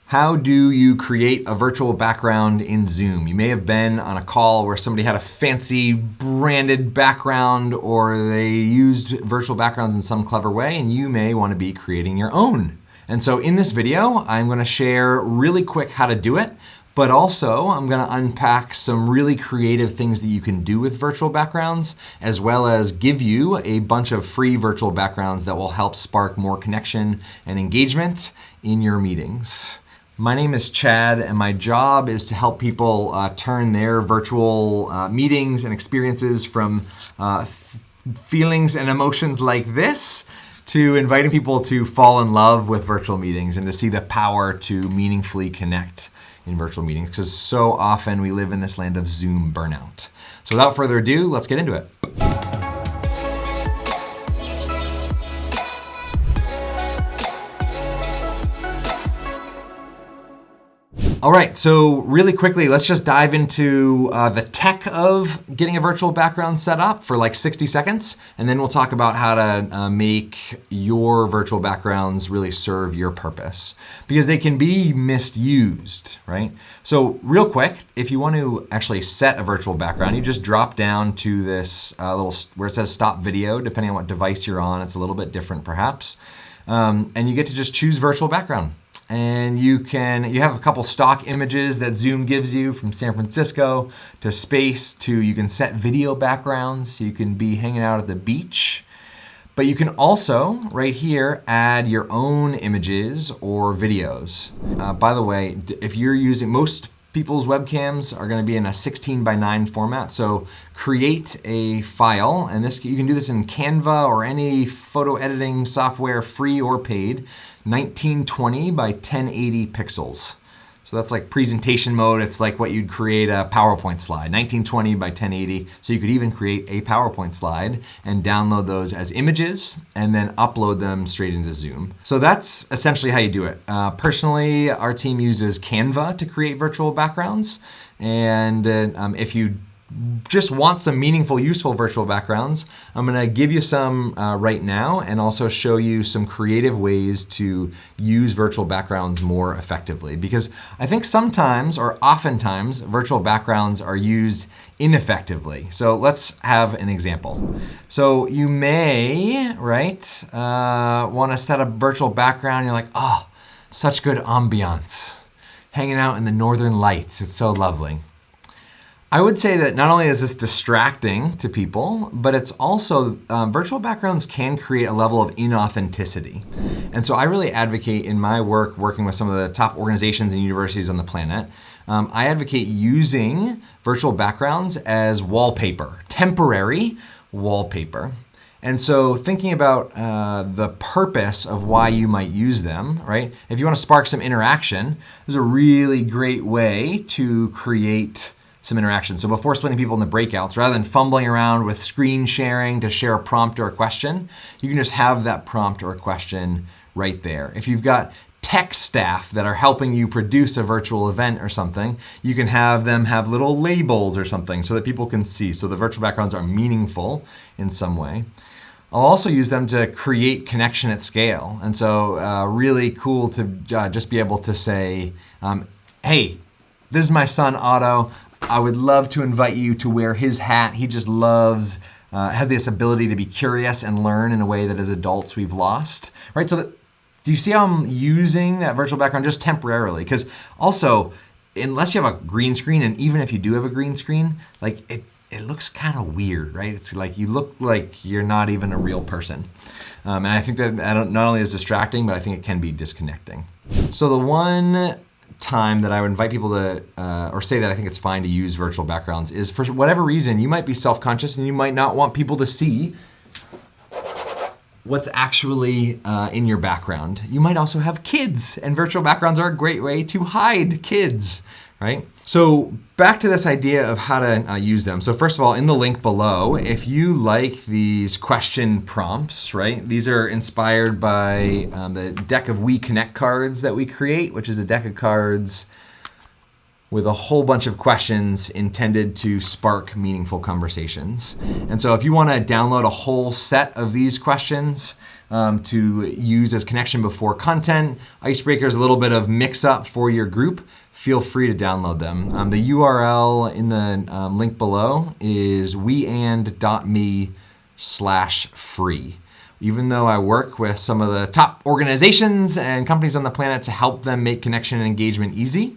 How do you create a virtual background in Zoom? You may have been on a call where somebody had a fancy branded background or they used virtual backgrounds in some clever way, and you may want to be creating your own. And so in this video, I'm going to share really quick how to do it, but also I'm going to unpack some really creative things that you can do with virtual backgrounds, as well as give you a bunch of free virtual backgrounds that will help spark more connection and engagement in your meetings. My name is Chad, and my job is to help people turn their virtual meetings and experiences from feelings and emotions like this to inviting people to fall in love with virtual meetings and to see the power to meaningfully connect in virtual meetings, because so often we live in this land of Zoom burnout. So without further ado, let's get into it. All right, so really quickly, let's just dive into the tech of getting a virtual background set up for like 60 seconds, and then we'll talk about how to make your virtual backgrounds really serve your purpose, because they can be misused, right? So real quick, if you want to actually set a virtual background, you just drop down to this little, where it says stop video, depending on what device you're on, it's a little bit different perhaps, and you get to just choose virtual background. And you have a couple stock images that Zoom gives you, from San Francisco to space to, you can set video backgrounds, so you can be hanging out at the beach. But you can also, right here, add your own images or videos. By the way, if you're using, most people's webcams are going to be in a 16:9 format, so create a file, and this, you can do this in Canva or any photo editing software, free or paid, 1920 by 1080 pixels. So that's like presentation mode. It's like what you'd create a PowerPoint slide, 1920 by 1080. So you could even create a PowerPoint slide and download those as images and then upload them straight into Zoom. So that's essentially how you do it. Personally, our team uses Canva to create virtual backgrounds. And if you just want some meaningful, useful virtual backgrounds, I'm going to give you some right now, and also show you some creative ways to use virtual backgrounds more effectively. Because I think sometimes, or oftentimes, virtual backgrounds are used ineffectively. So let's have an example. So you may, right, want to set a virtual background. You're like, oh, such good ambiance, hanging out in the northern lights. It's so lovely. I would say that not only is this distracting to people, but it's also, virtual backgrounds can create a level of inauthenticity. And so I really advocate in my work, working with some of the top organizations and universities on the planet, I advocate using virtual backgrounds as wallpaper, temporary wallpaper. And so thinking about the purpose of why you might use them, right? If you want to spark some interaction, this is a really great way to create some interaction. So before splitting people in the breakouts, rather than fumbling around with screen sharing to share a prompt or a question, you can just have that prompt or question right there. If you've got tech staff that are helping you produce a virtual event or something, you can have them have little labels or something so that people can see. So the virtual backgrounds are meaningful in some way. I'll also use them to create connection at scale. And so really cool to just be able to say, hey, this is my son Otto. I would love to invite you to wear his hat. He just loves, has this ability to be curious and learn in a way that as adults we've lost, right? So do you see how I'm using that virtual background just temporarily? Because also, unless you have a green screen, and even if you do have a green screen, like it looks kind of weird, right? It's like you look like you're not even a real person. And I think that not only is distracting, but I think it can be disconnecting. So the one time that I would invite people to, or say that I think it's fine to use virtual backgrounds, is for whatever reason, you might be self-conscious and you might not want people to see what's actually in your background. You might also have kids, and virtual backgrounds are a great way to hide kids, right? So back to this idea of how to use them. So first of all, in the link below, if you like these question prompts, right? These are inspired by the deck of We Connect cards that we create, which is a deck of cards with a whole bunch of questions intended to spark meaningful conversations. And so if you want to download a whole set of these questions to use as connection before content, Icebreaker is a little bit of mix-up for your group. Feel free to download them. The URL in the link below is weand.me/free. Even though I work with some of the top organizations and companies on the planet to help them make connection and engagement easy,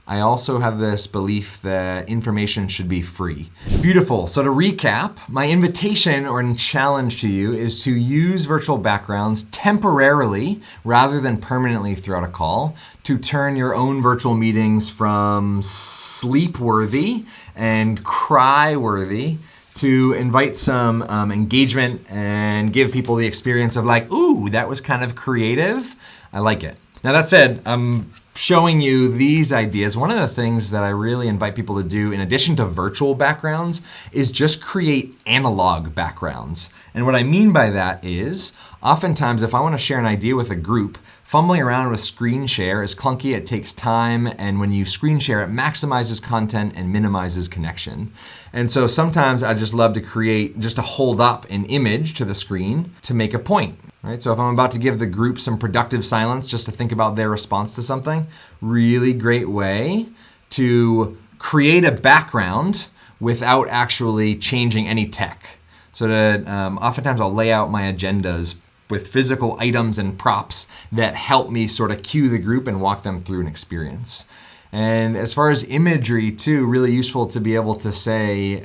I also have this belief that information should be free. Beautiful. So to recap, my invitation or challenge to you is to use virtual backgrounds temporarily rather than permanently throughout a call to turn your own virtual meetings from sleep-worthy and cry-worthy to invite some engagement and give people the experience of like, ooh, that was kind of creative. I like it. Now that said, I'm showing you these ideas. One of the things that I really invite people to do in addition to virtual backgrounds is just create analog backgrounds. And what I mean by that is, oftentimes if I want to share an idea with a group, fumbling around with screen share is clunky, it takes time, and when you screen share, it maximizes content and minimizes connection. And so sometimes I just love to create, just to hold up an image to the screen to make a point. Right? So if I'm about to give the group some productive silence just to think about their response to something, really great way to create a background without actually changing any tech. So that oftentimes I'll lay out my agendas with physical items and props that help me sort of cue the group and walk them through an experience. And as far as imagery too, really useful to be able to say,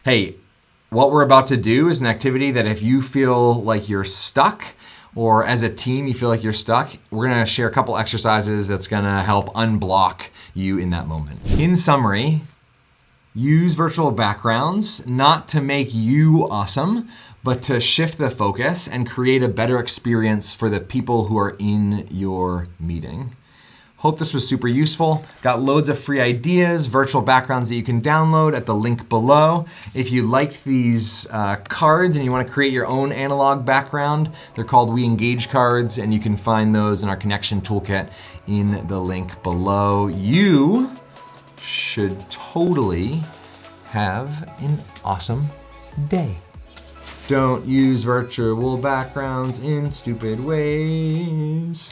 hey, what we're about to do is an activity that if you feel like you're stuck, or as a team you feel like you're stuck, we're gonna share a couple exercises that's gonna help unblock you in that moment. In summary, use virtual backgrounds not to make you awesome, but to shift the focus and create a better experience for the people who are in your meeting. Hope this was super useful. Got loads of free ideas, virtual backgrounds that you can download at the link below. If you liked these cards and you want to create your own analog background, they're called We Engage cards, and you can find those in our connection toolkit in the link below. You should totally have an awesome day. Don't use virtual backgrounds in stupid ways.